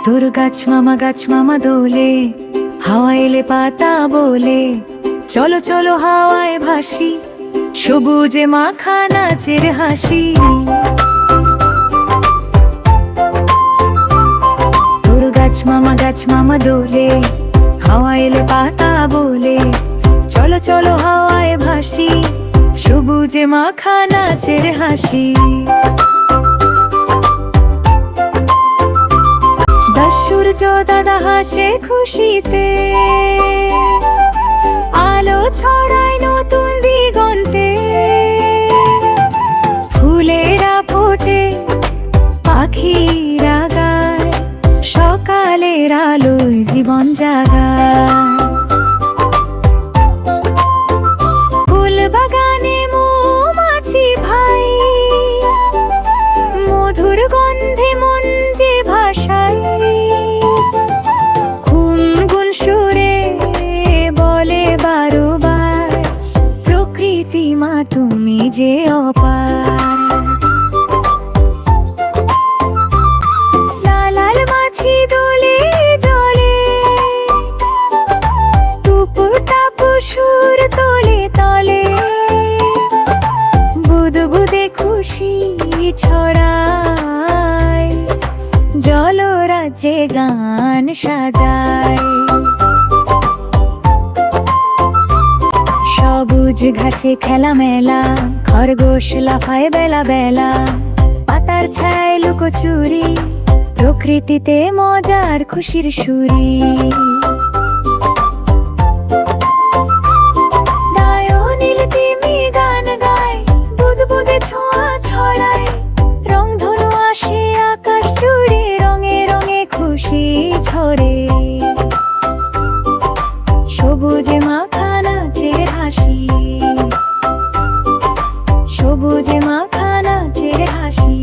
তোর গাছ মামা দোলে, হাওয়া এলে পাতা বলে, চলো চলো হাওয়ায় ভাসি, সবুজে মাখা নাচের হাসি। তোর গাছ মামা দোলে, হাওয়া এলে পাতা বলে, চলো চলো হাওয়ায় ভাসি, সবুজে মাখা নাচের হাসি। সূর্য দাদা হাসে খুশিতে, আলো ছড়ায় নতুন দিগন্তে, ফুলেরা ফোটে পাখিরা গায়, সকালের আলোয় জীবন জাগায়। ফুল বাগানে মৌমাছি ভাই, মধুর গন্ধে মন যে ভাষায়, গুনগুন সুরে বলে বারবার, প্রকৃতি মা তুমি যে অপার। লাল মাছি দোলে জলে, টুপু টাপু সুর তোলে তলে, বুদবুদে খুশি ছড়ায়, জলরাজ্যে গান সাজায়। সবুজ ঘাসে খেলা মেলা, খরগোশ লাফায় বেলা বেলা, পাতার ছায় লুকোচুরি, প্রকৃতিতে মজার খুশির সুরি। দায়নীল তিমি গান গায়, বুদবুদে ছোঁয়া ছড়ায়, রংধনু আসে আকাশ জুড়ে, রঙে রঙে খুশি ছড়ে, সবুজে মাখা নাচের হাসি, সবুজে মাখা নাচের হাসি।